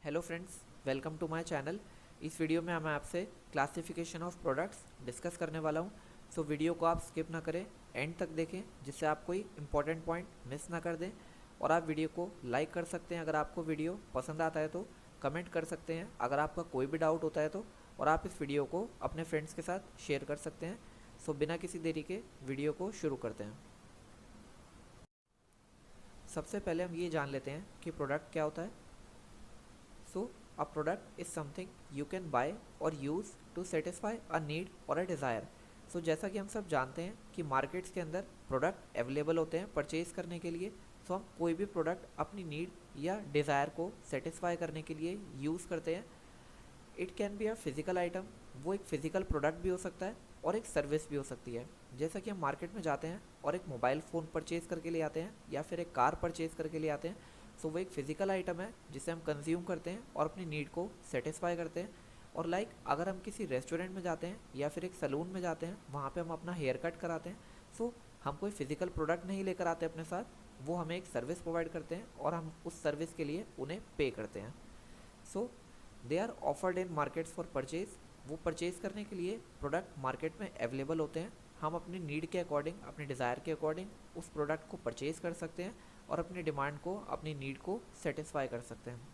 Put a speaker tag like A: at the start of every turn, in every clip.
A: Hello friends, welcome to my channel. इस video में मैं आपसे क्लासिफिकेशन ऑफ प्रोडक्ट्स डिस्कस करने वाला हूं। सो वीडियो को आप स्किप ना करें, एंड तक देखें जिससे आप कोई इंपॉर्टेंट पॉइंट मिस ना कर दें। और आप वीडियो को लाइक कर सकते हैं अगर आपको वीडियो पसंद आता है तो, कमेंट कर सकते हैं अगर आपका कोई भी डाउट होता है तो, और आप इस वीडियो को अपने फ्रेंड्स के साथ शेयर कर सकते हैं। सो बिना किसी देरी के वीडियो को शुरू करते हैं। सबसे पहले हम ये जान लेते हैं कि प्रोडक्ट क्या होता है। So, a product is something you can buy or use to satisfy a need or a desire. So, जैसा कि हम सब जानते हैं कि मार्केट्स के अंदर प्रोडक्ट अवेलेबल होते हैं परचेज करने के लिए। सो हम कोई भी प्रोडक्ट अपनी नीड या डिज़ायर को सेटिस्फाई करने के लिए यूज़ करते हैं। It can be a physical item, वो एक फ़िज़िकल प्रोडक्ट भी हो सकता है और एक सर्विस भी हो सकती है। जैसा कि हम मार्केट में जाते हैं और एक मोबाइल फ़ोन परचेज़ करके ले आते हैं या फिर एक कार परचेज़ करके ले आते हैं, सो वो एक फ़िज़िकल आइटम है जिसे हम कंज्यूम करते हैं और अपनी नीड को सेटिस्फाई करते हैं। और अगर हम किसी रेस्टोरेंट में जाते हैं या फिर एक सैलून में जाते हैं, वहाँ पे हम अपना हेयर कट कराते हैं, सो हम कोई फ़िज़िकल प्रोडक्ट नहीं लेकर आते अपने साथ, वो हमें एक सर्विस प्रोवाइड करते हैं और हम उस सर्विस के लिए उन्हें पे करते हैं। So they are offered in markets for purchase. वो परचेज़ करने के लिए प्रोडक्ट मार्केट में अवेलेबल होते हैं। हम अपनी नीड के अकॉर्डिंग, अपने डिज़ायर के अकॉर्डिंग उस प्रोडक्ट को परचेज़ कर सकते हैं और अपनी डिमांड को, अपनी नीड को सेटिस्फाई कर सकते हैं।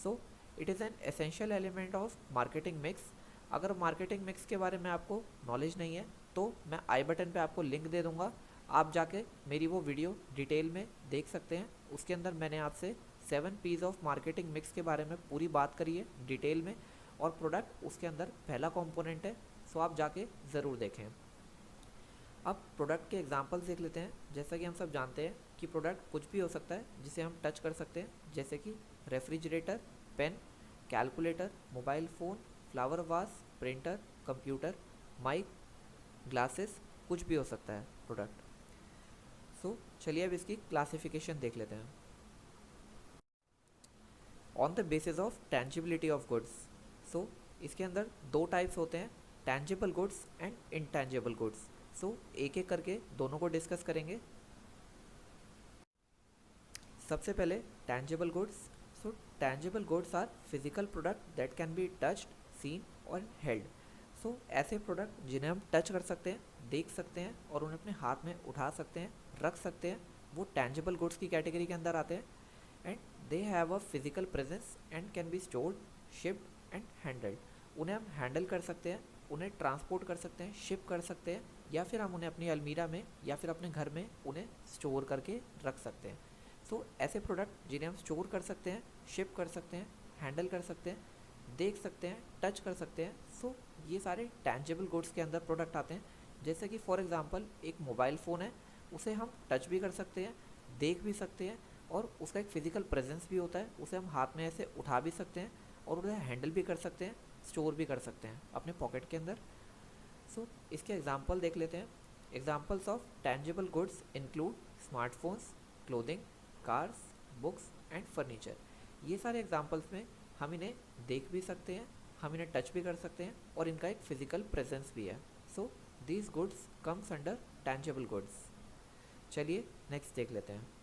A: So it is an essential element of marketing mix. अगर मार्केटिंग मिक्स के बारे में आपको नॉलेज नहीं है तो मैं आई बटन पे आपको लिंक दे दूँगा, आप जाके मेरी वो वीडियो डिटेल में देख सकते हैं। उसके अंदर मैंने आपसे 7 पीस ऑफ मार्केटिंग मिक्स के बारे में पूरी बात करी है डिटेल में, और प्रोडक्ट उसके अंदर पहला कंपोनेंट है। सो आप जाके ज़रूर देखें। अब प्रोडक्ट के एग्जांपल्स देख लेते हैं। जैसा कि हम सब जानते हैं कि प्रोडक्ट कुछ भी हो सकता है जिसे हम टच कर सकते हैं, जैसे कि refrigerator, pen, calculator, mobile phone, flower vase, printer, computer, mic, glasses, कुछ भी हो सकता है प्रोडक्ट। सो चलिए अब इसकी क्लासिफिकेशन देख लेते हैं। On the basis of tangibility of goods. So इसके अंदर दो टाइप्स होते हैं, tangible goods and intangible goods. So एक एक करके दोनों को डिस्कस करेंगे। सबसे पहले tangible goods. So tangible goods are physical product that can be touched, seen और हेल्ड। सो ऐसे प्रोडक्ट जिन्हें हम टच कर सकते हैं, देख सकते हैं और उन्हें अपने हाथ में उठा सकते हैं, रख सकते हैं, वो टेंजिबल गुड्स की कैटेगरी के अंदर आते हैं। And they have a physical presence and can be stored, shipped and handled. उन्हें हम हैंडल कर सकते हैं, उन्हें ट्रांसपोर्ट कर सकते हैं, शिप कर सकते हैं, या फिर हम उन्हें अपनी अलमीरा में या फिर अपने घर में उन्हें स्टोर करके रख सकते हैं। सो ऐसे प्रोडक्ट जिन्हें हम स्टोर कर सकते हैं, शिप कर सकते हैं, हैंडल कर सकते हैं, देख सकते हैं, टच कर सकते हैं, सो ये सारे टेंजिबल गुड्स के अंदर प्रोडक्ट आते हैं। जैसे कि फॉर एग्जांपल एक मोबाइल फ़ोन है, उसे हम टच भी कर सकते हैं, देख भी सकते हैं, और उसका एक फ़िज़िकल प्रेजेंस भी होता है। उसे हम हाथ में ऐसे उठा भी सकते हैं और उन्हें हैंडल भी कर सकते हैं, स्टोर भी कर सकते हैं अपने पॉकेट के अंदर। सो इसके एग्जांपल देख लेते हैं। Examples of tangible goods include smartphones, clothing, cars, books and furniture. ये सारे एग्जांपल्स में हम इन्हें देख भी सकते हैं, हम इन्हें टच भी कर सकते हैं और इनका एक फ़िज़िकल प्रेजेंस भी है। So these goods comes under tangible goods. चलिए नेक्स्ट देख लेते हैं।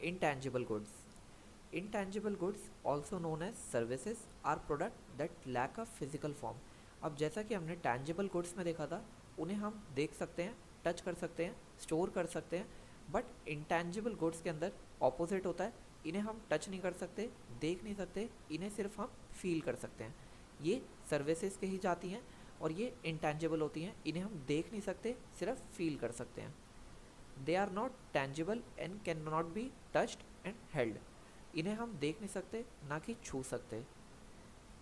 A: Intangible goods. Intangible goods, also known as services, are product that lack a physical form. अब जैसा कि हमने tangible goods में देखा था, उन्हें हम देख सकते हैं, टच कर सकते हैं, स्टोर कर सकते हैं, बट intangible goods के अंदर ऑपोजिट होता है। इन्हें हम टच नहीं कर सकते, देख नहीं सकते, इन्हें सिर्फ हम फील कर सकते हैं। ये सर्विसेज के ही जाती हैं और ये intangible होती हैं, इन्हें हम देख नहीं सकते, सिर्फ फील कर सकते हैं। They are not tangible and can not be touched and held. इन्हें हम देख नहीं सकते, ना कि छू सकते।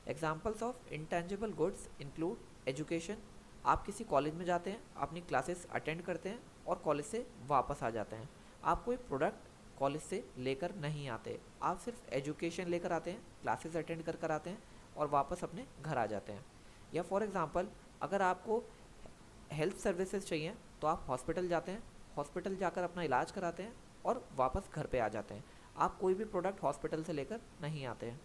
A: Examples of intangible goods include education. आप किसी कॉलेज में जाते हैं, अपनी क्लासेस अटेंड करते हैं और कॉलेज से वापस आ जाते हैं। आप कोई प्रोडक्ट कॉलेज से लेकर नहीं आते, आप सिर्फ एजुकेशन लेकर आते हैं, क्लासेस अटेंड कर आते हैं और वापस अपने घर आ जाते हैं। या फॉर एग्ज़ाम्पल अगर आपको हेल्थ सर्विसेज चाहिए तो आप हॉस्पिटल जाते हैं, हॉस्पिटल जाकर अपना इलाज कराते हैं और वापस घर पे आ जाते हैं। आप कोई भी प्रोडक्ट हॉस्पिटल से लेकर नहीं आते हैं।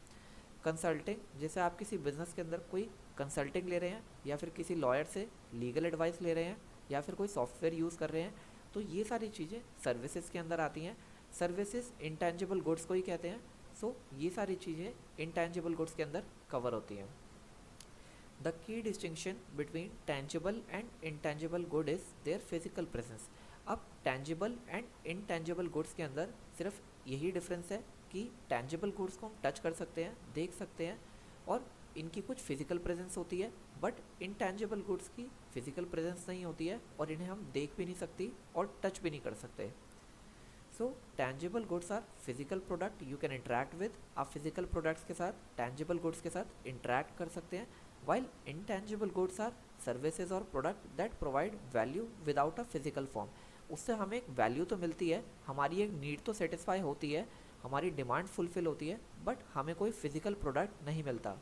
A: कंसल्टिंग, जैसे आप किसी बिजनेस के अंदर कोई कंसल्टिंग ले रहे हैं या फिर किसी लॉयर से लीगल एडवाइस ले रहे हैं या फिर कोई सॉफ्टवेयर यूज़ कर रहे हैं, तो ये सारी चीज़ें सर्विसेज के अंदर आती हैं। सर्विसेज इंटेंजिबल गुड्स को ही कहते हैं। सो ये सारी चीज़ें इंटेंजिबल गुड्स के अंदर कवर होती हैं। The key distinction between tangible and intangible good is their physical presence. अब टेंजिबल एंड इनटेंजिबल गुड्स के अंदर सिर्फ यही डिफरेंस है कि टेंजिबल गुड्स को हम टच कर सकते हैं, देख सकते हैं, और इनकी कुछ फिजिकल प्रेजेंस होती है, बट इनटेंजिबल गुड्स की फिजिकल प्रेजेंस नहीं होती है और इन्हें हम देख भी नहीं सकती और टच भी नहीं कर सकते। So tangible goods are physical product you can interact with. आप फिजिकल प्रोडक्ट्स के साथ, टेंजिबल गुड्स के साथ इंटरेक्ट कर सकते हैं, while intangible goods are services और product that provide value without a physical form. उससे हमें एक वैल्यू तो मिलती है, हमारी एक नीड तो सेटिस्फाई होती है, हमारी डिमांड फुलफिल होती है, बट हमें कोई फिजिकल प्रोडक्ट नहीं मिलता।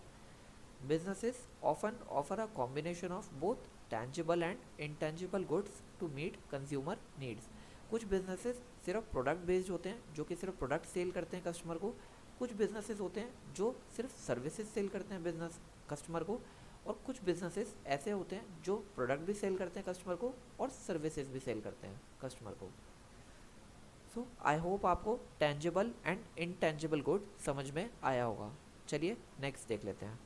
A: Businesses often offer a combination of both tangible and intangible goods to meet consumer needs. कुछ businesses सिर्फ प्रोडक्ट बेस्ड होते हैं जो कि सिर्फ प्रोडक्ट सेल करते हैं कस्टमर को, कुछ businesses होते हैं जो सिर्फ सर्विसेज सेल करते हैं बिजनेस कस्टमर को, और कुछ businesses ऐसे होते हैं जो प्रोडक्ट भी सेल करते हैं कस्टमर को और सर्विसेज भी सेल करते हैं कस्टमर को। सो आई होप आपको टेंजिबल एंड इनटेंजिबल गुड समझ में आया होगा। चलिए नेक्स्ट देख लेते हैं।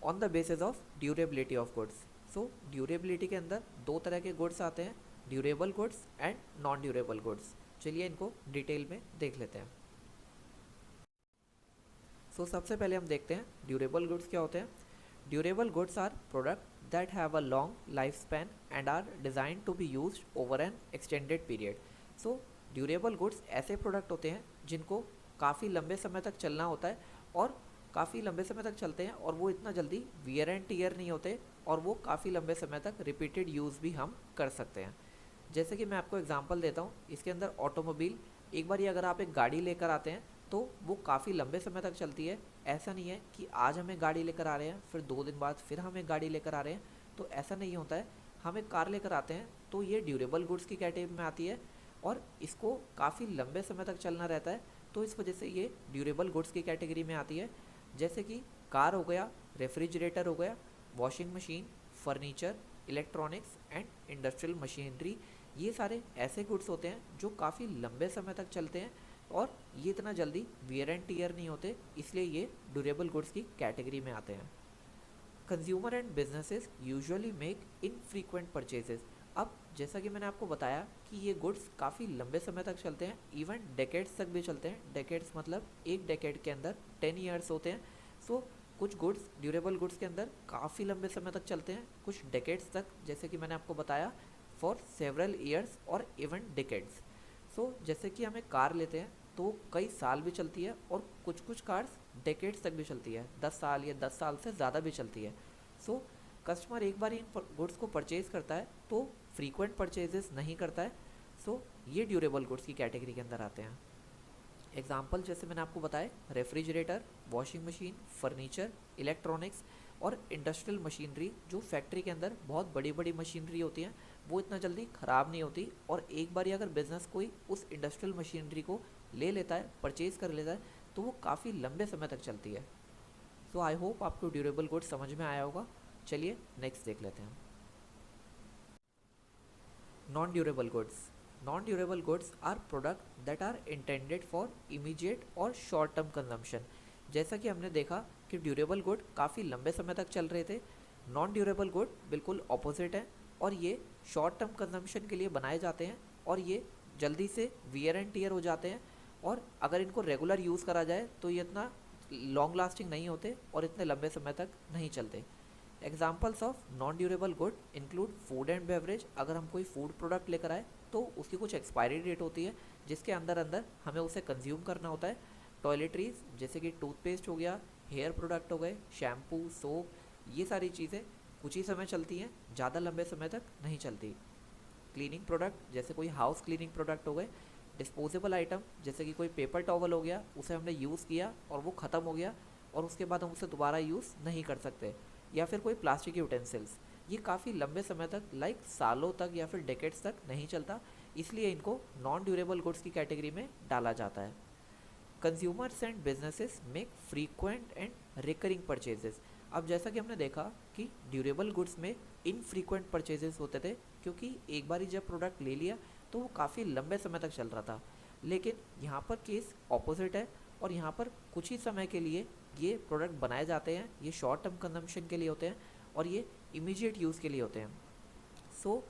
A: On the basis of durability of goods. So durability के अंदर दो तरह के गुड्स आते हैं, durable goods and non durable goods. चलिए इनको डिटेल में देख लेते हैं। सो सबसे पहले हम देखते हैं ड्यूरेबल गुड्स क्या होते हैं। Durable goods are product that have a long life span and are design to be use over an extended period. So durable goods ऐसे प्रोडक्ट होते हैं जिनको काफ़ी लंबे समय तक चलना होता है और काफ़ी लंबे समय तक चलते हैं, और वो इतना जल्दी वियर एंड टीयर नहीं होते, और वो काफ़ी लंबे समय तक रिपीटेड यूज़ भी हम कर सकते हैं। जैसे कि मैं आपको एग्जांपल देता हूँ, इसके अंदर ऑटोमोबाइल, एक बार ये अगर आप एक गाड़ी लेकर आते हैं तो वो काफ़ी लंबे समय तक चलती है। ऐसा नहीं है कि आज हम एक गाड़ी लेकर आ रहे हैं फिर 2 दिन बाद फिर हम एक गाड़ी लेकर आ रहे हैं, तो ऐसा नहीं होता है। हम एक कार लेकर आते हैं तो ये ड्यूरेबल गुड्स की कैटेगरी में आती है और इसको काफ़ी लंबे समय तक चलना रहता है, तो इस वजह से ये ड्यूरेबल गुड्स की कैटेगरी में आती है। जैसे कि कार हो गया, रेफ्रिजरेटर हो गया, washing machine, furniture, electronics and industrial machinery, ये सारे ऐसे गुड्स होते हैं जो काफ़ी लंबे समय तक चलते हैं और ये इतना जल्दी वियर एंड टीयर नहीं होते, इसलिए ये ड्यूरेबल गुड्स की कैटेगरी में आते हैं। Consumer and businesses usually make infrequent purchases. अब जैसा कि मैंने आपको बताया कि ये गुड्स काफ़ी लंबे समय तक चलते हैं, इवन डेकेड्स तक भी चलते हैं। डेकेड्स मतलब एक डेकेड के अंदर 10 ईयर्स होते हैं। सो कुछ गुड्स ड्यूरेबल गुड्स के अंदर काफ़ी लंबे समय तक चलते हैं, कुछ डेकेड्स तक, जैसे कि मैंने आपको बताया फॉर सेवरल ईयर्स और इवन डेकेड्स। सो जैसे कि हम एक कार लेते हैं तो कई साल भी चलती है और कुछ कुछ कार्स डेकेड्स तक भी चलती है, 10 साल या 10 साल से ज़्यादा भी चलती है। सो कस्टमर एक बार इन गुड्स को परचेज़ करता है तो फ्रीक्वेंट परचेजेस नहीं करता है। सो ये ड्यूरेबल गुड्स की कैटेगरी के अंदर आते हैं। एग्जाम्पल जैसे मैंने आपको बताया, refrigerator, washing machine, furniture, electronics और इंडस्ट्रियल मशीनरी, जो फैक्ट्री के अंदर बहुत बड़ी बड़ी मशीनरी होती हैं, वो इतना जल्दी ख़राब नहीं होती, और एक बार अगर बिजनेस कोई उस इंडस्ट्रियल मशीनरी को ले लेता है, परचेज़ कर लेता है, तो वो काफ़ी लंबे समय तक चलती है। सो आई होप आपको ड्यूरेबल गुड्स समझ में आया होगा। चलिए नेक्स्ट देख लेते हैं। Non durable goods. Non durable goods are product that are intended for immediate और शॉर्ट टर्म कंजम्पशन। जैसा कि हमने देखा कि ड्यूरेबल गुड काफ़ी लंबे समय तक चल रहे थे, नॉन ड्यूरेबल गुड बिल्कुल ऑपोजिट है, और ये शॉर्ट टर्म कंजम्पशन के लिए बनाए जाते हैं और ये जल्दी से वियर एंड टीयर हो जाते हैं, और अगर इनको रेगुलर यूज़ करा जाए तो ये इतना लॉन्ग लास्टिंग नहीं होते और इतने लंबे समय तक नहीं चलते। Examples of non durable good include food and beverage. अगर हम कोई फूड प्रोडक्ट लेकर आए तो उसकी कुछ एक्सपायरी डेट होती है जिसके अंदर अंदर हमें उसे कंज्यूम करना होता है। टॉयलेटरीज जैसे कि टूथपेस्ट हो गया, हेयर प्रोडक्ट हो गए, शैम्पू, सोप, ये सारी चीज़ें कुछ ही समय चलती हैं, ज़्यादा लंबे समय तक नहीं चलती। क्लीनिंग प्रोडक्ट जैसे कोई हाउस क्लीनिंग प्रोडक्ट हो गए। डिस्पोजेबल आइटम जैसे कि कोई पेपर टॉवल हो गया, उसे हमने यूज़ किया और वो ख़त्म हो गया और उसके बाद हम उसे दोबारा यूज़ नहीं कर सकते। या फिर कोई प्लास्टिक यूटेंसिल्स, ये काफ़ी लंबे समय तक लाइक सालों तक या फिर डेकेड्स तक नहीं चलता, इसलिए इनको नॉन ड्यूरेबल गुड्स की कैटेगरी में डाला जाता है। Consumers and businesses make frequent and recurring purchases. अब जैसा कि हमने देखा कि ड्यूरेबल गुड्स में इनफ्रीक्वेंट परचेजेस होते थे, क्योंकि एक बार ही जब प्रोडक्ट ले लिया तो वो काफ़ी लंबे समय तक चल रहा था। लेकिन यहाँ पर केस ऑपोजिट है, और यहाँ पर कुछ ही समय के लिए ये प्रोडक्ट बनाए जाते हैं, ये शॉर्ट टर्म कंजम्पशन के लिए होते हैं और ये इमीडिएट यूज़ के लिए होते हैं। सो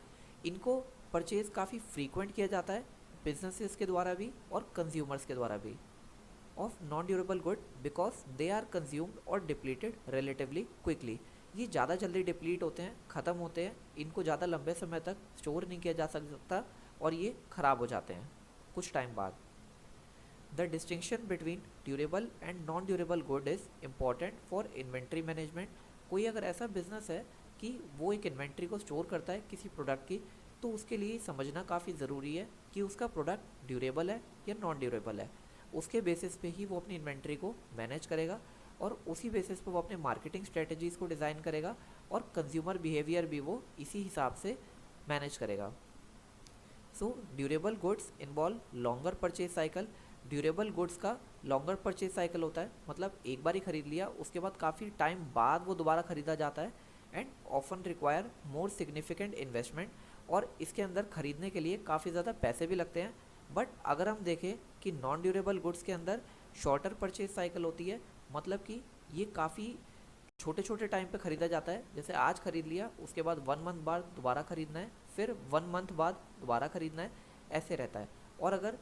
A: इनको परचेज़ काफ़ी फ्रीक्वेंट किया जाता है बिजनेसेस के द्वारा भी और कंज्यूमर्स के द्वारा भी of non durable good, because they are consumed और डिप्लीटेड रिलेटिवली क्विकली। ये ज़्यादा जल्दी डिप्लीट होते हैं, ख़त्म होते हैं, इनको ज़्यादा लंबे समय तक स्टोर नहीं किया जा सकता और ये ख़राब हो जाते हैं कुछ टाइम बाद। The distinction between durable and non durable good is important for inventory management. कोई अगर ऐसा बिजनेस है कि वो एक इन्वेंट्री को स्टोर करता है किसी प्रोडक्ट की, तो उसके लिए समझना काफ़ी ज़रूरी है कि उसका प्रोडक्ट ड्यूरेबल है या नॉन ड्यूरेबल है। उसके बेसिस पे ही वो अपनी इन्वेंट्री को मैनेज करेगा और उसी बेसिस पे वो अपने मार्केटिंग स्ट्रेटजीज़ को डिज़ाइन करेगा और कंज्यूमर बिहेवियर भी वो इसी हिसाब से मैनेज करेगा। So durable goods involve longer purchase cycle. Durable goods का लॉन्गर परचेज साइकिल होता है, मतलब एक बार ही खरीद लिया, उसके बाद काफ़ी टाइम बाद वो दोबारा खरीदा जाता है and often require more significant investment. और इसके अंदर खरीदने के लिए काफ़ी ज़्यादा पैसे भी लगते हैं। बट अगर हम देखें कि नॉन ड्यूरेबल गुड्स के अंदर शॉर्टर परचेज साइकिल होती है, मतलब कि ये काफ़ी छोटे छोटे टाइम पे ख़रीदा जाता है। जैसे आज ख़रीद लिया, उसके बाद 1 मंथ बाद दोबारा ख़रीदना है, फिर 1 मंथ बाद दोबारा ख़रीदना है, ऐसे रहता है। और अगर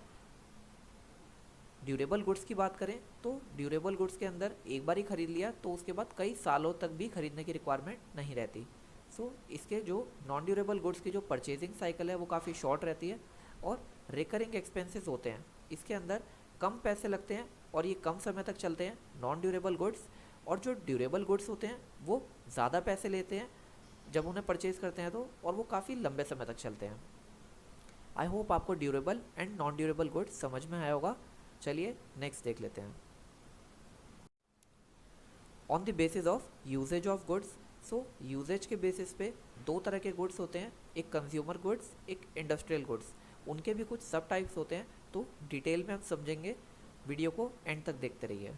A: ड्यूरेबल गुड्स की बात करें तो ड्यूरेबल गुड्स के अंदर एक बार ही ख़रीद लिया तो उसके बाद कई सालों तक भी ख़रीदने की रिक्वायरमेंट नहीं रहती। सो इसके जो नॉन ड्यूरेबल गुड्स की जो परचेजिंग साइकिल है वो काफ़ी शॉर्ट रहती है और रिकरिंग एक्सपेंसेस होते हैं। इसके अंदर कम पैसे लगते हैं और ये कम समय तक चलते हैं नॉन ड्यूरेबल गुड्स। और जो ड्यूरेबल गुड्स होते हैं वो ज़्यादा पैसे लेते हैं जब उन्हें परचेज़ करते हैं तो, और वो काफ़ी लंबे समय तक चलते हैं। आई होप आपको durable and non durable goods समझ में आया होगा। चलिए नेक्स्ट देख लेते हैं। On the basis of usages of goods. So usages के बेसिस पे दो तरह के गुड्स होते हैं, एक कंज्यूमर गुड्स, एक इंडस्ट्रियल गुड्स। उनके भी कुछ सब टाइप्स होते हैं, तो डिटेल में हम समझेंगे। वीडियो को एंड तक देखते रहिए।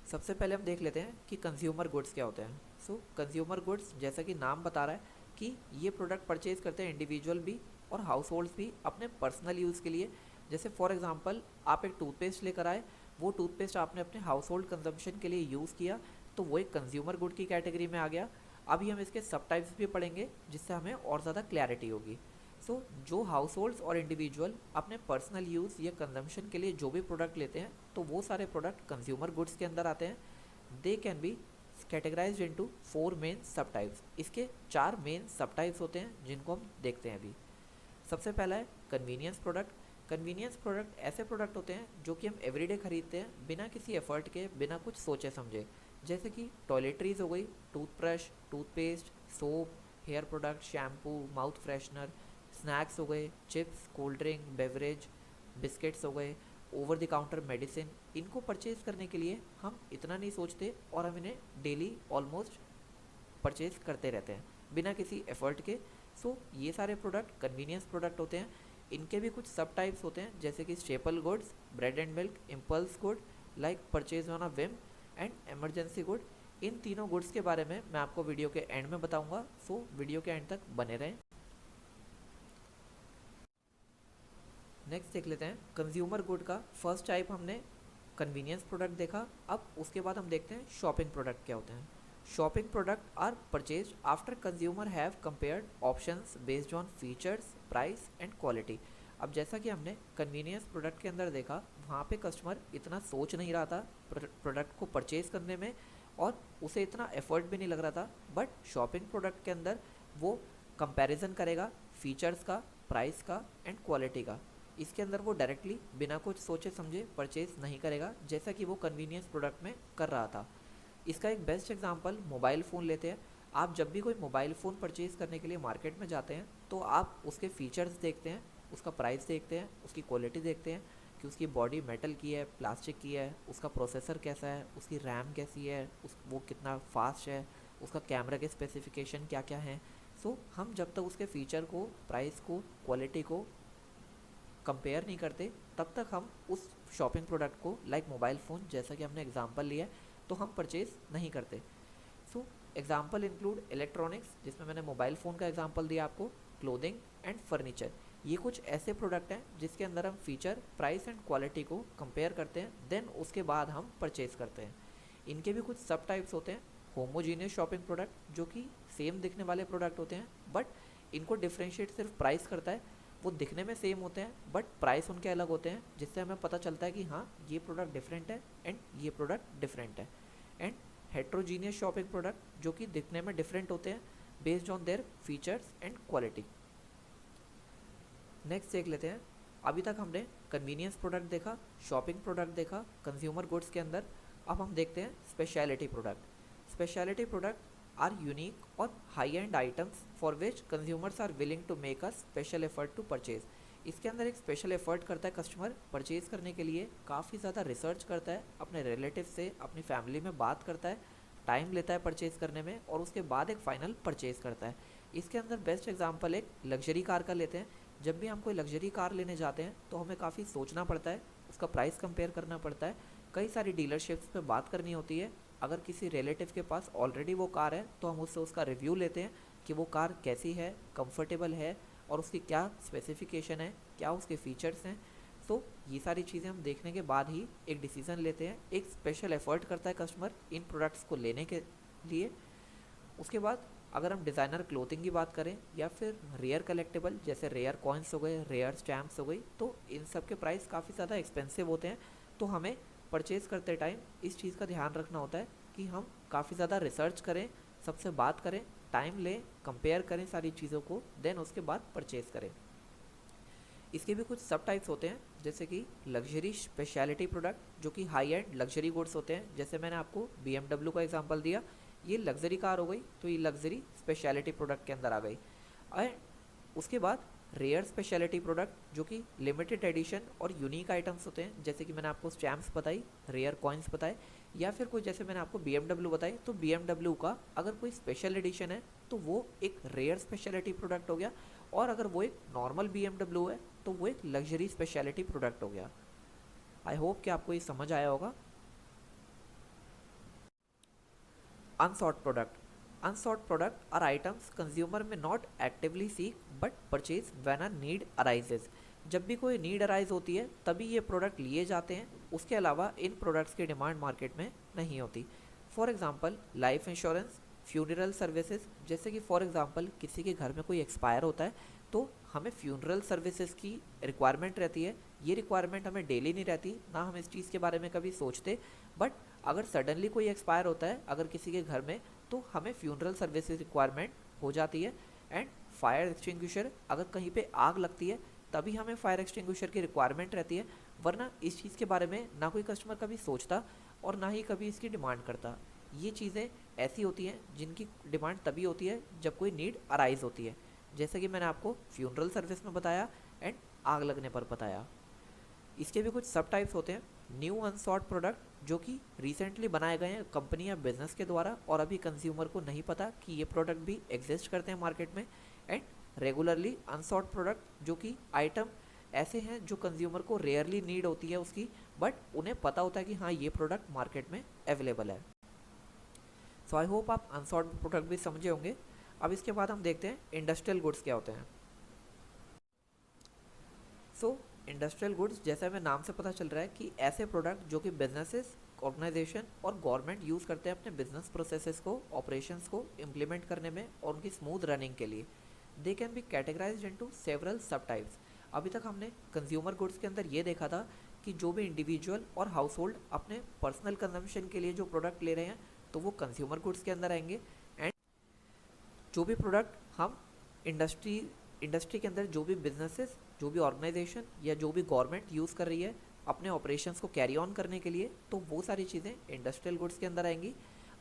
A: सबसे पहले हम देख लेते हैं कि कंज्यूमर गुड्स क्या होते हैं। सो कंज्यूमर गुड्स, जैसा कि नाम बता रहा है कि ये प्रोडक्ट परचेज करते हैं इंडिविजुअल भी और हाउस होल्ड्स भी अपने पर्सनल यूज़ के लिए। जैसे फॉर एग्जांपल आप एक टूथपेस्ट लेकर आए, वो टूथपेस्ट आपने अपने हाउस होल्ड कंजम्पशन के लिए यूज़ किया, तो वो एक कंज्यूमर गुड की कैटेगरी में आ गया। अभी हम इसके सब टाइप्स भी पढ़ेंगे जिससे हमें और ज़्यादा क्लैरिटी होगी। सो जो हाउस होल्ड्स और इंडिविजुअल अपने पर्सनल यूज़ या कंजम्पशन के लिए जो भी प्रोडक्ट लेते हैं, तो वो सारे प्रोडक्ट कंज्यूमर गुड्स के अंदर आते हैं। They can be categorised into 4 main सब टाइप्स। इसके 4 मेन सब टाइप्स होते हैं जिनको हम देखते हैं अभी। सबसे पहला है कन्वीनियंस प्रोडक्ट। कन्वीनियंस प्रोडक्ट ऐसे प्रोडक्ट होते हैं जो कि हम एवरीडे खरीदते हैं बिना किसी एफर्ट के, बिना कुछ सोचे समझे। जैसे कि टॉयलेटरीज हो गई, toothbrush, toothpaste, soap, hair product, shampoo, mouth freshener, snacks हो गए, chips, cold drink, beverage, biscuits हो गए, ओवर द काउंटर मेडिसिन। इनको परचेज़ करने के लिए हम इतना नहीं सोचते और हम इन्हें डेली ऑलमोस्ट परचेज़ करते रहते हैं बिना किसी एफर्ट के। सो ये सारे प्रोडक्ट कन्वीनियंस प्रोडक्ट होते हैं। इनके भी कुछ सब टाइप्स होते हैं जैसे कि staple goods, bread and milk, impulse good like purchase on a whim and emergency good. इन तीनों गुड्स के बारे में मैं आपको वीडियो के एंड में बताऊंगा, सो वीडियो के एंड तक बने रहें। नेक्स्ट देख लेते हैं कंज्यूमर गुड का फर्स्ट टाइप हमने कन्वीनियंस प्रोडक्ट देखा। अब उसके बाद हम देखते हैं शॉपिंग प्रोडक्ट क्या होते हैं। Shopping product are purchase after consumer have compared options based on features, price and quality. अब जैसा कि हमने कन्वीनियंस प्रोडक्ट के अंदर देखा, वहाँ पे कस्टमर इतना सोच नहीं रहा था प्रोडक्ट को परचेज़ करने में और उसे इतना एफर्ट भी नहीं लग रहा था। बट शॉपिंग प्रोडक्ट के अंदर वो कंपैरिजन करेगा फीचर्स का, प्राइस का एंड क्वालिटी का। इसके अंदर वो डायरेक्टली बिना कुछ सोचे समझे परचेज़ नहीं करेगा जैसा कि वो कन्वीनियंस प्रोडक्ट में कर रहा था। इसका एक बेस्ट एग्जांपल मोबाइल फ़ोन लेते हैं। आप जब भी कोई मोबाइल फ़ोन परचेज़ करने के लिए मार्केट में जाते हैं तो आप उसके फीचर्स देखते हैं, उसका प्राइस देखते हैं, उसकी क्वालिटी देखते हैं कि उसकी बॉडी मेटल की है, प्लास्टिक की है, उसका प्रोसेसर कैसा है, उसकी रैम कैसी है, वो कितना फास्ट है, उसका कैमरा के स्पेसिफिकेशन क्या क्या हैं। सो हम जब तक उसके फ़ीचर को, प्राइस को, क्वालिटी को कंपेयर नहीं करते तब तक हम उस शॉपिंग प्रोडक्ट को लाइक मोबाइल फ़ोन जैसा कि हमने एग्जांपल लिया है तो हम परचेज़ नहीं करते। सो एग्जांपल इंक्लूड इलेक्ट्रॉनिक्स, जिसमें मैंने मोबाइल फ़ोन का एग्जांपल दिया आपको, क्लोथिंग एंड फर्नीचर। ये कुछ ऐसे प्रोडक्ट हैं जिसके अंदर हम फीचर, प्राइस एंड क्वालिटी को कंपेयर करते हैं, देन उसके बाद हम परचेज करते हैं। इनके भी कुछ सब टाइप्स होते हैं। होमोजीनियस शॉपिंग प्रोडक्ट, जो कि सेम दिखने वाले प्रोडक्ट होते हैं, बट इनको डिफ्रेंशिएट सिर्फ प्राइस करता है। वो दिखने में सेम होते हैं बट प्राइस उनके अलग होते हैं, जिससे हमें पता चलता है कि हाँ ये प्रोडक्ट डिफरेंट है एंड ये प्रोडक्ट डिफरेंट है। एंड हेट्रोजीनियस शॉपिंग प्रोडक्ट, जो कि दिखने में डिफरेंट होते हैं based on their features and quality. Next देख लेते हैं। अभी तक हमने कन्वीनियंस प्रोडक्ट देखा, शॉपिंग प्रोडक्ट देखा कंज्यूमर गुड्स के अंदर। अब हम देखते हैं speciality product. Speciality product are unique और high end items for which consumers are willing to make a special effort to purchase. इसके अंदर एक स्पेशल एफर्ट करता है कस्टमर परचेज करने के लिए, काफ़ी ज़्यादा रिसर्च करता है, अपने रिलेटिव से, अपनी फैमिली में बात करता है, टाइम लेता है परचेज करने में, और उसके बाद एक फ़ाइनल परचेज करता है। इसके अंदर बेस्ट एग्जांपल एक लग्जरी कार का लेते हैं। जब भी हम कोई लग्जरी कार लेने जाते हैं तो हमें काफ़ी सोचना पड़ता है, उसका प्राइस कंपेयर करना पड़ता है, कई सारी डीलरशिप्स पे बात करनी होती है। अगर किसी रिलेटिव के पास ऑलरेडी वो कार है तो हम उससे उसका रिव्यू लेते हैं कि वो कार कैसी है, कंफर्टेबल है, और उसकी क्या स्पेसिफिकेशन है, क्या उसके फीचर्स हैं। तो ये सारी चीज़ें हम देखने के बाद ही एक डिसीज़न लेते हैं। एक स्पेशल एफर्ट करता है कस्टमर इन प्रोडक्ट्स को लेने के लिए। उसके बाद अगर हम डिज़ाइनर क्लोथिंग की बात करें या फिर रेयर कलेक्टेबल जैसे रेयर कॉइन्स हो गए, रेयर स्टैम्प्स हो गई, तो इन सब के प्राइस काफ़ी ज़्यादा एक्सपेंसिव होते हैं। तो हमें परचेज़ करते टाइम इस चीज़ का ध्यान रखना होता है कि हम काफ़ी ज़्यादा रिसर्च करें, सबसे बात करें, टाइम लें, कंपेयर करें सारी चीज़ों को, देन उसके बाद परचेज़ करें। इसके भी कुछ सब टाइप्स होते हैं, जैसे कि लग्जरी स्पेशलिटी प्रोडक्ट, जो कि हाई एंड लग्जरी गुड्स होते हैं। जैसे मैंने आपको BMW का एग्जांपल दिया, ये लग्जरी कार हो गई, तो ये लग्जरी स्पेशलिटी प्रोडक्ट के अंदर आ गई। एंड उसके बाद रेयर स्पेशलिटी प्रोडक्ट, जो कि लिमिटेड एडिशन और यूनिक आइटम्स होते हैं, जैसे कि मैंने आपको स्टैम्प्स बताई, रेयर कॉइन्स बताए, या फिर कोई जैसे मैंने आपको BMW बताई, तो BMW का अगर कोई स्पेशल एडिशन है तो वो एक रेयर स्पेशलिटी प्रोडक्ट हो गया, और अगर वो एक नॉर्मल BMW है तो वो एक लग्जरी स्पेशलिटी प्रोडक्ट हो गया। आई होप कि आपको ये समझ आया होगा। अनसॉर्ट product. Unsought product are items consumer may not actively seek but purchase when a need arises। जब भी कोई नीड अराइज होती है तभी ये प्रोडक्ट लिए जाते हैं, उसके अलावा इन प्रोडक्ट्स की डिमांड मार्केट में नहीं होती। For example life insurance, funeral services, जैसे कि फॉर एग्जांपल किसी के घर में कोई एक्सपायर होता है तो हमें फ्यूनरल सर्विसेज की रिक्वायरमेंट रहती है। ये रिक्वायरमेंट हमें डेली नहीं रहती, ना हम इस चीज़ के बारे में कभी सोचते, बट अगर सडनली कोई एक्सपायर होता है अगर किसी के घर में, तो हमें फ्यूनरल सर्विसेज रिक्वायरमेंट हो जाती है। एंड फायर एक्सटिंग्विशर, अगर कहीं पे आग लगती है तभी हमें फायर एक्सटिंग्विशर की रिक्वायरमेंट रहती है, वरना इस चीज़ के बारे में ना कोई कस्टमर कभी सोचता और ना ही कभी इसकी डिमांड करता। ये चीज़ें ऐसी होती हैं जिनकी डिमांड तभी होती है जब कोई नीड अराइज होती है, जैसे कि मैंने आपको फ्यूनरल सर्विस में बताया एंड आग लगने पर बताया। इसके भी कुछ सब टाइप्स होते हैं। न्यू अनसॉर्ट प्रोडक्ट, जो कि रिसेंटली बनाए गए हैं कंपनी या बिजनेस के द्वारा और अभी कंज्यूमर को नहीं पता कि ये प्रोडक्ट भी एग्जिस्ट करते हैं मार्केट में। एंड रेगुलरली अनसॉर्ट प्रोडक्ट, जो कि आइटम ऐसे हैं जो कंज्यूमर को रेयरली नीड होती है उसकी, बट उन्हें पता होता है कि हाँ ये प्रोडक्ट मार्केट में अवेलेबल है। सो आई होप आप अनसॉर्ट प्रोडक्ट भी समझे होंगे। अब इसके बाद हम देखते हैं इंडस्ट्रियल गुड्स क्या होते हैं। सो इंडस्ट्रियल गुड्स, जैसा हमें नाम से पता चल रहा है कि ऐसे प्रोडक्ट जो कि बिजनेसेस, ऑर्गेनाइजेशन और गवर्नमेंट यूज़ करते हैं अपने बिजनेस प्रोसेसेस को, ऑपरेशंस को इम्प्लीमेंट करने में और उनकी स्मूथ रनिंग के लिए। They can be categorised into several सब टाइप्स। अभी तक हमने कंज्यूमर गुड्स के अंदर ये देखा था कि जो भी इंडिविजुअल और हाउस होल्ड अपने पर्सनल कंजम्पशन के लिए जो प्रोडक्ट ले रहे हैं तो वो कंज्यूमर गुड्स के अंदर आएंगे। एंड जो भी प्रोडक्ट हम इंडस्ट्री के अंदर, जो भी बिजनेसेस, जो भी ऑर्गेनाइजेशन या जो भी गवर्नमेंट यूज़ कर रही है अपने ऑपरेशंस को कैरी ऑन करने के लिए, तो वो सारी चीज़ें इंडस्ट्रियल गुड्स के अंदर आएंगी।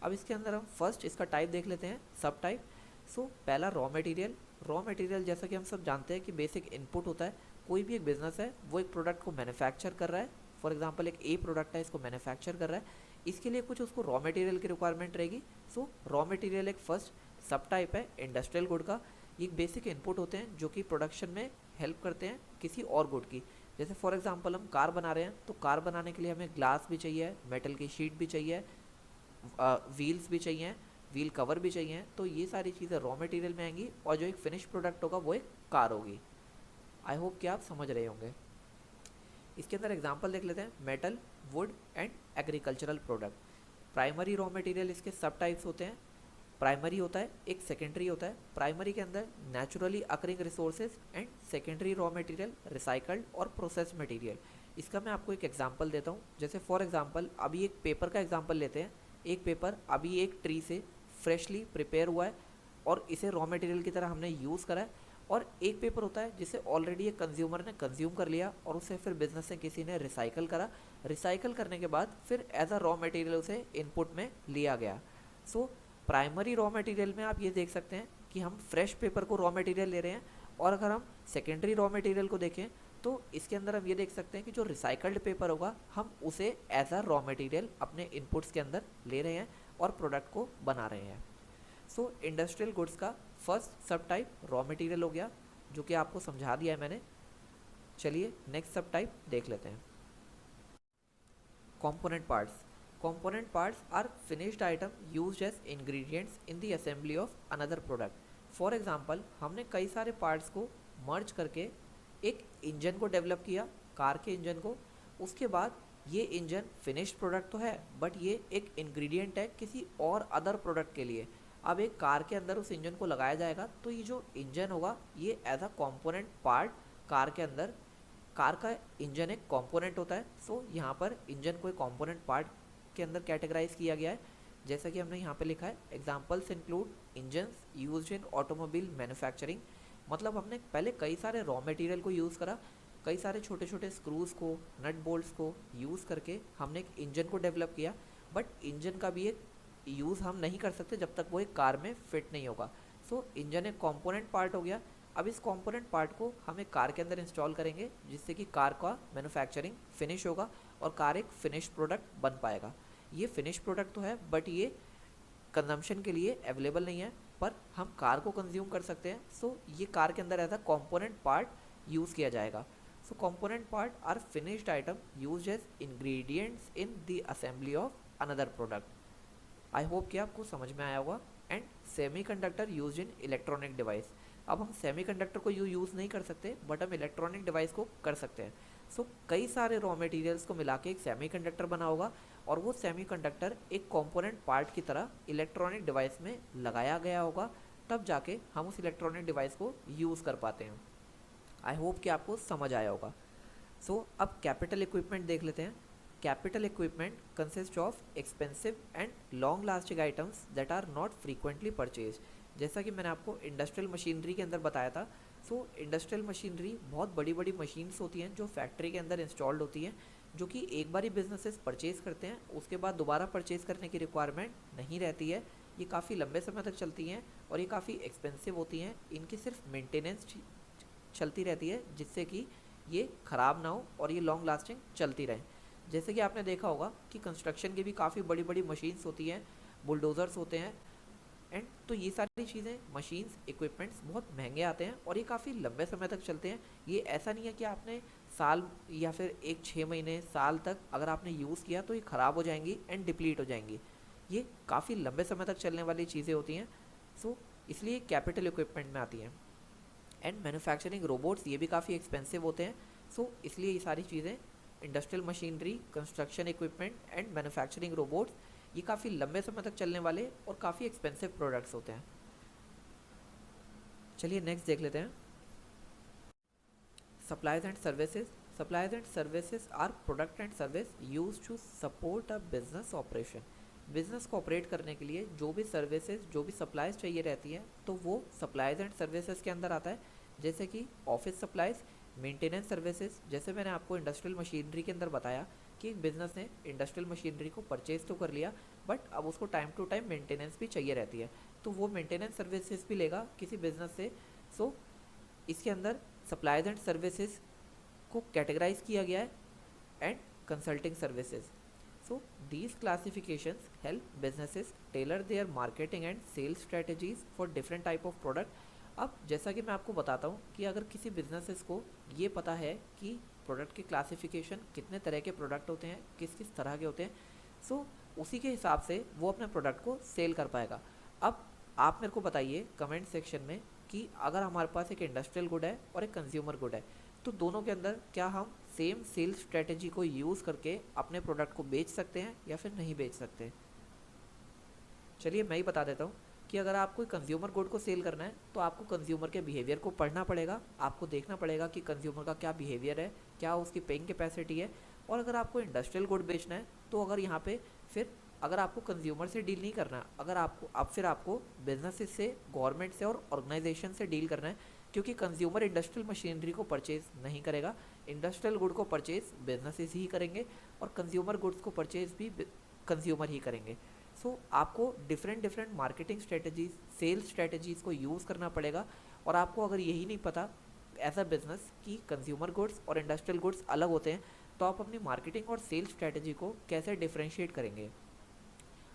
A: अब इसके अंदर हम फर्स्ट इसका टाइप देख लेते हैं, सब टाइप। सो पहला रॉ मटेरियल। रॉ मटेरियल जैसा कि हम सब जानते हैं कि बेसिक इनपुट होता है। कोई भी एक बिजनेस है वो एक प्रोडक्ट को मैन्युफैक्चर कर रहा है, फॉर एग्जाम्पल एक ए प्रोडक्ट है, इसको मैन्युफैक्चर कर रहा है, इसके लिए कुछ उसको रॉ मटेरियल की रिक्वायरमेंट रहेगी। सो रॉ मटेरियल एक फर्स्ट सब टाइप है इंडस्ट्रियल गुड का। ये बेसिक इनपुट होते हैं जो कि प्रोडक्शन में हेल्प करते हैं किसी और गुड की। जैसे फॉर एग्जांपल हम कार बना रहे हैं तो कार बनाने के लिए हमें ग्लास भी चाहिए, मेटल की शीट भी चाहिए, व्हील्स भी चाहिए, व्हील कवर भी चाहिए। तो ये सारी चीज़ें रॉ मटेरियल में आएंगी और जो एक फिनिश प्रोडक्ट होगा वो एक कार होगी। आई होप कि आप समझ रहे होंगे। इसके अंदर एग्जांपल देख लेते हैं, metal, would and agricultural product. Primary raw material इसके सब टाइप्स होते हैं। प्राइमरी होता है, एक सेकेंडरी होता है। प्राइमरी के अंदर naturally occurring resources and secondary raw material, recycled और प्रोसेस मटेरियल। इसका मैं आपको एक एग्जांपल देता हूँ। जैसे फॉर एग्जांपल अभी एक पेपर का एग्जांपल लेते हैं। एक पेपर अभी एक ट्री से फ्रेशली प्रिपेयर हुआ है और इसे रॉ मटेरियल की तरह हमने यूज़ करा है। और एक पेपर होता है जिसे ऑलरेडी एक कंज्यूमर ने कंज्यूम कर लिया और उसे फिर बिजनेस से किसी ने रिसाइकल करा। रिसाइकल करने के बाद फिर एज अ रॉ मटेरियल उसे इनपुट में लिया गया। सो प्राइमरी रॉ मटेरियल में आप ये देख सकते हैं कि हम फ्रेश पेपर को रॉ मटेरियल ले रहे हैं। और अगर हम सेकेंडरी रॉ मटेरियल को देखें तो इसके अंदर हम ये देख सकते हैं कि जो रिसाइकल्ड पेपर होगा हम उसे एज अ रॉ मटेरियल अपने इनपुट्स के अंदर ले रहे हैं और प्रोडक्ट को बना रहे हैं। सो इंडस्ट्रियल गुड्स का फर्स्ट सब टाइप रॉ मटेरियल हो गया, जो कि आपको समझा दिया है मैंने। चलिए नेक्स्ट सब टाइप देख लेते हैं, component parts. Component parts are finished item used as ingredients in the assembly of another product. For example, हमने कई सारे पार्ट्स को मर्ज करके एक इंजन को डेवलप किया, कार के इंजन को। उसके बाद ये इंजन फिनिश्ड प्रोडक्ट तो है, बट ये एक इंग्रेडिएंट है किसी और अदर प्रोडक्ट के लिए। अब एक कार के अंदर उस इंजन को लगाया जाएगा तो ये जो इंजन होगा ये as a component part car के अंदर, कार का इंजन एक कंपोनेंट होता है। सो यहाँ पर इंजन को एक कंपोनेंट पार्ट के अंदर कैटेगराइज किया गया है। जैसा कि हमने यहाँ पे लिखा है, examples include engines used in automobile manufacturing. मतलब हमने पहले कई सारे रॉ मटेरियल को यूज़ करा, कई सारे छोटे छोटे स्क्रूज को, नट बोल्ट्स को यूज़ करके हमने एक इंजन को डेवलप किया। बट इंजन का भी एक यूज़ हम नहीं कर सकते जब तक वो एक कार में फिट नहीं होगा। सो इंजन एक कॉम्पोनेंट पार्ट हो गया। अब इस कंपोनेंट पार्ट को हम एक कार के अंदर इंस्टॉल करेंगे जिससे कि कार का मैन्युफैक्चरिंग फिनिश होगा और कार एक फिनिश प्रोडक्ट बन पाएगा। ये फिनिश प्रोडक्ट तो है बट ये कंजम्पशन के लिए अवेलेबल नहीं है, पर हम कार को कंज्यूम कर सकते हैं। सो ये कार के अंदर as a component part use किया जाएगा। So component part are finished item used as ingredients in the assembly of another product. I hope कि आपको समझ में आया होगा। And semiconductor used in electronic device. अब हम सेमीकंडक्टर को यूज़ नहीं कर सकते बट हम इलेक्ट्रॉनिक डिवाइस को कर सकते हैं। सो कई सारे रॉ मटेरियल्स को मिला के एक सेमीकंडक्टर बना होगा और वो सेमीकंडक्टर एक कंपोनेंट पार्ट की तरह इलेक्ट्रॉनिक डिवाइस में लगाया गया होगा, तब जाके हम उस इलेक्ट्रॉनिक डिवाइस को यूज़ कर पाते हैं। आई होप कि आपको समझ आया होगा। सो अब कैपिटल इक्विपमेंट देख लेते हैं। Capital equipment consist of expensive and long lasting items that are not frequently purchase. जैसा कि मैंने आपको इंडस्ट्रियल मशीनरी के अंदर बताया था। सो इंडस्ट्रियल मशीनरी बहुत बड़ी बड़ी मशीन्स होती हैं जो फैक्ट्री के अंदर इंस्टॉल्ड होती हैं, जो कि एक बार ही बिजनेसेस परचेज़ करते हैं, उसके बाद दोबारा परचेज़ करने की रिक्वायरमेंट नहीं रहती है। ये काफ़ी लंबे समय तक चलती हैं और ये काफ़ी एक्सपेंसिव होती हैं। इनकी सिर्फ मेंटेनेंस चलती रहती है जिससे कि ये ख़राब ना हो और ये लॉन्ग लास्टिंग चलती रहे। जैसे कि आपने देखा होगा कि कंस्ट्रक्शन की भी काफ़ी बड़ी बड़ी मशीन्स होती हैं, बुलडोज़र्स होते हैं। एंड तो ये सारी चीज़ें, मशीन्स, इक्विपमेंट्स बहुत महंगे आते हैं और ये काफ़ी लंबे समय तक चलते हैं। ये ऐसा नहीं है कि आपने साल या फिर 6 महीने, साल तक अगर आपने यूज़ किया तो ये ख़राब हो जाएंगी एंड डिप्लीट हो जाएंगी। ये काफ़ी लंबे समय तक चलने वाली चीज़ें होती हैं। सो इसलिए कैपिटल इक्विपमेंट में आती हैं। एंड मैन्युफैक्चरिंग रोबोट्स ये भी काफ़ी एक्सपेंसिव होते हैं। सो इसलिए ये सारी चीज़ें, industrial machinery, construction equipment and manufacturing robots, ये काफ़ी लंबे समय तक चलने वाले और काफ़ी एक्सपेंसिव प्रोडक्ट्स होते हैं। चलिए नेक्स्ट देख लेते हैं, supplies and services. Supplies and services are product and service use to support a business operation. Business को ऑपरेट करने के लिए जो भी सर्विसेज, जो भी सप्लाईज चाहिए रहती हैं तो वो सप्लाईज एंड सर्विसेज के अंदर आता है। जैसे कि ऑफिस सप्लाईज, मेंटेनेंस सर्विसेज। जैसे मैंने आपको इंडस्ट्रियल मशीनरी के अंदर बताया कि बिजनेस ने इंडस्ट्रियल मशीनरी को परचेज तो कर लिया बट अब उसको टाइम टू टाइम मेंटेनेंस भी चाहिए रहती है, तो वो मेंटेनेंस सर्विसेज भी लेगा किसी बिजनेस से। सो इसके अंदर सप्लाईज एंड सर्विसेज को कैटेगराइज किया गया है and consulting services. So these classifications help businesses tailor their marketing and sales strategies for different type of product. अब जैसा कि मैं आपको बताता हूँ कि अगर किसी बिजनेसेस को ये पता है कि प्रोडक्ट के क्लासिफिकेशन कितने तरह के प्रोडक्ट होते हैं, किस किस तरह के होते हैं, सो उसी के हिसाब से वो अपने प्रोडक्ट को सेल कर पाएगा। अब आप मेरे को बताइए कमेंट सेक्शन में कि अगर हमारे पास एक इंडस्ट्रियल गुड है और एक कंज्यूमर गुड है, तो दोनों के अंदर क्या हम सेम सेल्स स्ट्रेटेजी को यूज़ करके अपने प्रोडक्ट को बेच सकते हैं या फिर नहीं बेच सकते। चलिए मैं ही बता देता हूँ कि अगर आप कोई कंज्यूमर गुड को सेल करना है तो आपको कंज्यूमर के बिहेवियर को पढ़ना पड़ेगा, आपको देखना पड़ेगा कि कंज्यूमर का क्या बिहेवियर है, क्या उसकी पेइंग कैपेसिटी है। और अगर आपको इंडस्ट्रियल गुड बेचना है तो अगर यहाँ पे फिर अगर आपको कंज्यूमर से डील नहीं करना, अगर आपको अब फिर आपको बिजनेसेस से, गवर्नमेंट से और ऑर्गेनाइजेशन से डील करना है, क्योंकि कंज्यूमर इंडस्ट्रियल मशीनरी को परचेज नहीं करेगा, इंडस्ट्रियल गुड को परचेज बिजनेसेस ही करेंगे और कंज्यूमर गुड्स को परचेज भी कंज्यूमर ही करेंगे। सो आपको different different marketing strategies, sales strategies को यूज़ करना पड़ेगा। और आपको अगर यही नहीं पता एज अ बिजनेस कि कंज्यूमर गुड्स और इंडस्ट्रियल गुड्स अलग होते हैं, तो आप अपनी मार्केटिंग और सेल्स स्ट्रेटजी को कैसे डिफ्रेंशिएट करेंगे।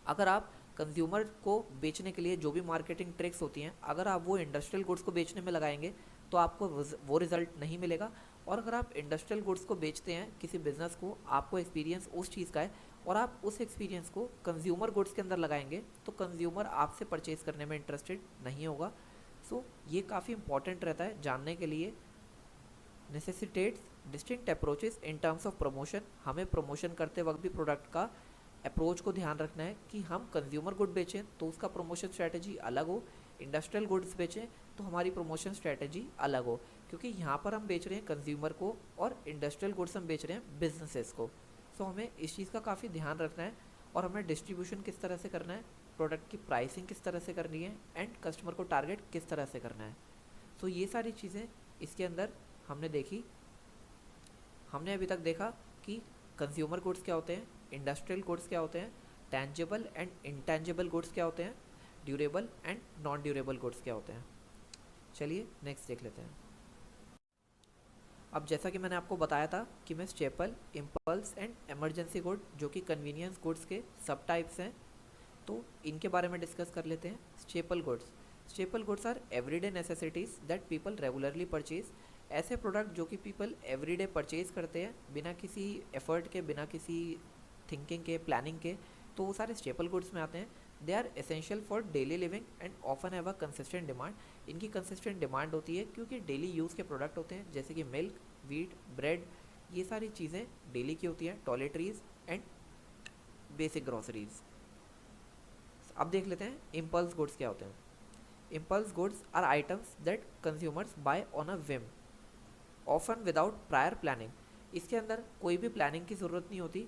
A: अगर आप कंज्यूमर को बेचने के लिए जो भी मार्केटिंग ट्रिक्स होती हैं, अगर आप वो इंडस्ट्रियल गुड्स को बेचने में लगाएंगे तो आपको वो रिजल्ट नहीं मिलेगा। और अगर आप इंडस्ट्रियल गुड्स को बेचते हैं किसी बिजनेस को, आपको एक्सपीरियंस उस चीज़ का है और आप उस एक्सपीरियंस को कंज्यूमर गुड्स के अंदर लगाएंगे तो कंज्यूमर आपसे परचेज करने में इंटरेस्टेड नहीं होगा। सो ये काफ़ी इंपॉर्टेंट रहता है जानने के लिए। Necessitates distinct approaches in terms of promotion. हमें प्रमोशन करते वक्त भी प्रोडक्ट का अप्रोच को ध्यान रखना है कि हम कंज्यूमर गुड बेचें तो उसका प्रमोशन स्ट्रैटेजी अलग हो, इंडस्ट्रियल गुड्स बेचें तो हमारी प्रमोशन स्ट्रैटेजी अलग हो, क्योंकि यहाँ पर हम बेच रहे हैं कंज्यूमर को और इंडस्ट्रियल गुड्स हम बेच रहे हैं बिजनेसेस को। सो हमें इस चीज़ का काफ़ी ध्यान रखना है और हमें डिस्ट्रीब्यूशन किस तरह से करना है, प्रोडक्ट की प्राइसिंग किस तरह से करनी है एंड कस्टमर को टारगेट किस तरह से करना है। सो ये सारी चीज़ें इसके अंदर हमने देखी। हमने अभी तक देखा कि कंज्यूमर गुड्स क्या होते हैं, इंडस्ट्रियल गुड्स क्या होते हैं, टेंजिबल एंड इंटेंजिबल गुड्स क्या होते हैं, durable and non durable goods क्या होते हैं। चलिए नेक्स्ट देख लेते हैं। अब जैसा कि मैंने आपको बताया था कि मैं staple, impulse and emergency good जो कि कन्वीनियंस गुड्स के सब टाइप्स हैं, तो इनके बारे में डिस्कस कर लेते हैं। Staple goods. Staple goods are everyday necessities that people regularly purchase. ऐसे प्रोडक्ट जो कि पीपल एवरीडे परचेज करते हैं बिना किसी एफर्ट के, बिना किसी थिंकिंग के, प्लानिंग के, तो वो सारे स्टेपल गुड्स में आते हैं। They are essential for daily living and often have a consistent demand. इनकी कंसिस्टेंट डिमांड होती है क्योंकि डेली यूज़ के प्रोडक्ट होते हैं, जैसे कि मिल्क, वीट, ब्रेड, ये सारी चीज़ें डेली की होती हैं, टॉयलेटरीज एंड बेसिक ग्रॉसरीज। अब देख लेते हैं इम्पल्स गुड्स क्या होते हैं। Impulse goods are items that consumers buy on a whim, often without prior planning. इसके अंदर कोई भी प्लानिंग की ज़रूरत नहीं होती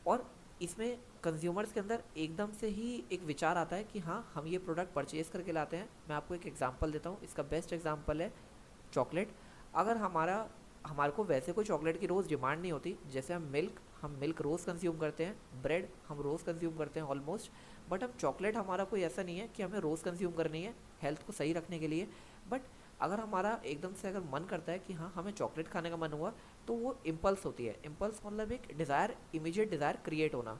A: और इसमें कंज्यूमर्स के अंदर एकदम से ही एक विचार आता है कि हाँ हम ये प्रोडक्ट परचेज करके लाते हैं। मैं आपको एक एग्जांपल देता हूँ, इसका बेस्ट एग्जांपल है चॉकलेट। अगर हमारे को वैसे कोई चॉकलेट की रोज़ डिमांड नहीं होती, जैसे हम मिल्क रोज़ कंज्यूम करते हैं, ब्रेड हम रोज़ कंज्यूम करते हैं ऑलमोस्ट, बट हम चॉकलेट हमारा कोई ऐसा नहीं है कि हमें रोज़ कंज्यूम करनी है हेल्थ को सही रखने के लिए। बट अगर हमारा एकदम से अगर मन करता है कि हाँ हमें चॉकलेट खाने का मन हुआ, तो वो इम्पल्स होती है। इम्पल्स मतलब एक डिज़ायर, इमीडिएट डिज़ायर क्रिएट होना।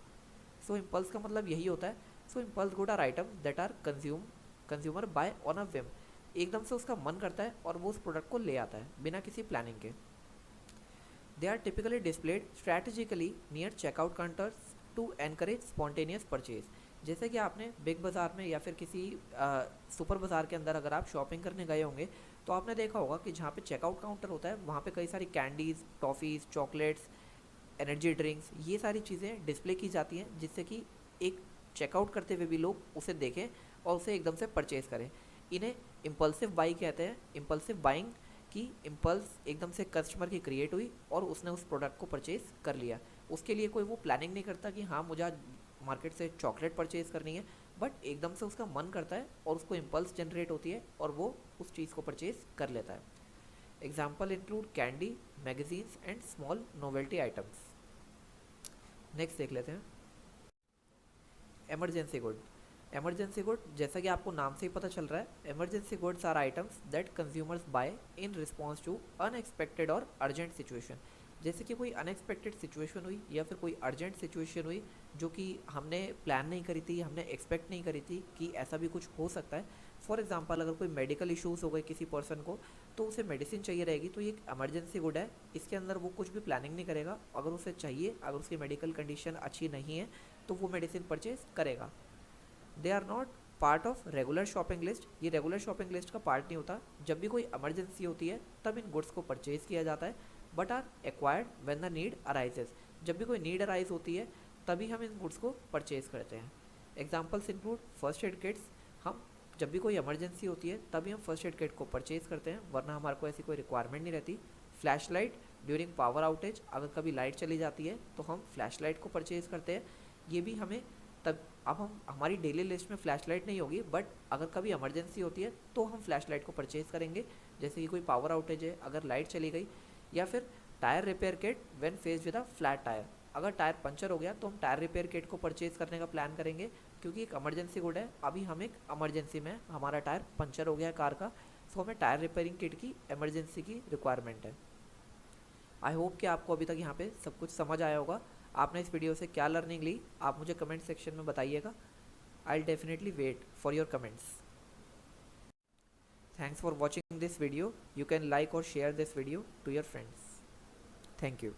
A: सो इम्पल्स का मतलब यही होता है। So impulse good are item that are consumer buy on a whim। एकदम से उसका मन करता है और वो उस प्रोडक्ट को ले आता है बिना किसी प्लानिंग के। They are typically displayed strategically near checkout counters to encourage spontaneous purchase. जैसे कि आपने बिग बाज़ार में या फिर किसी सुपर बाज़ार के अंदर अगर आप शॉपिंग करने गए होंगे तो आपने देखा होगा कि जहाँ पे चेकआउट काउंटर होता है वहाँ पे कई सारी candies, toffees, chocolates, energy drinks, ये सारी चीज़ें डिस्प्ले की जाती हैं जिससे कि एक चेकआउट करते हुए भी लोग उसे देखें और उसे एकदम से परचेज़ करें। इन्हें इम्पल्सिव बाई कहते हैं। इम्पल्सिव बाइंग की इम्पल्स एकदम से कस्टमर की क्रिएट हुई और उसने उस प्रोडक्ट को परचेज़ कर लिया। उसके लिए कोई वो प्लानिंग नहीं करता कि हाँ मुझे आज मार्केट से चॉकलेट परचेज़ करनी है, बट एकदम से उसका मन करता है और उसको इम्पल्स जनरेट होती है और वो उस चीज़ को परचेज़ कर लेता है। Example include candy, magazines and small novelty items. Next देख लेते हैं इमरजेंसी गुड। इमरजेंसी गुड, जैसा कि आपको नाम से ही पता चल रहा है, emergency goods are items that consumers buy in response to unexpected और अर्जेंट सिचुएशन। जैसे कि कोई अनएक्सपेक्टेड सिचुएशन हुई या फिर कोई अर्जेंट सिचुएशन हुई जो कि हमने प्लान नहीं करी थी, हमने एक्सपेक्ट नहीं करी थी कि ऐसा भी कुछ हो सकता है। फॉर एग्जांपल अगर कोई मेडिकल इश्यूज़ हो गए किसी पर्सन को, तो उसे मेडिसिन चाहिए रहेगी, तो ये एक इमरजेंसी गुड है। इसके अंदर वो कुछ भी प्लानिंग नहीं करेगा, अगर उसे चाहिए, अगर उसकी मेडिकल कंडीशन अच्छी नहीं है तो वो मेडिसिन परचेज करेगा। They are not part of regular shopping list, ये रेगुलर शॉपिंग लिस्ट का पार्ट नहीं होता। जब भी कोई इमरजेंसी होती है तब इन गुड्स को परचेज किया जाता है, but are acquired when the need arises, जब भी कोई नीड अराइज होती है तभी हम इन गुड्स को परचेज करते हैं। Examples include first aid kits, हम जब भी कोई इमरजेंसी होती है तभी हम फर्स्ट एड किट को परचेज करते हैं, वरना हमारे को ऐसी कोई रिक्वायरमेंट नहीं रहती। Flash light during power outage, अगर कभी लाइट चली जाती है तो हम फ्लैश लाइट को परचेज करते हैं। ये भी हमें तब, अब हम हमारी डेली लिस्ट में फ्लैश लाइट नहीं होगी, बट अगर कभी इमरजेंसी होती है तो हम फ्लैश लाइट को परचेज करेंगे, जैसे कि कोई पावर आउटेज है, अगर लाइट चली गई। या फिर tyre repair kit when faced with a flat tyre, अगर टायर पंचर हो गया तो हम टायर रिपेयर किट को परचेज करने का प्लान करेंगे, क्योंकि एक इमरजेंसी गुड है। अभी हम एक इमरजेंसी में हमारा टायर पंचर हो गया है कार का, सो हमें टायर रिपेयरिंग किट की इमरजेंसी की रिक्वायरमेंट है। आई होप कि आपको अभी तक यहाँ पे सब कुछ समझ आया होगा। आपने इस वीडियो से क्या लर्निंग ली आप मुझे कमेंट सेक्शन में बताइएगा। I will definitely wait for your comments. Thanks for watching this video. You can like और share this video to your friends. Thank you.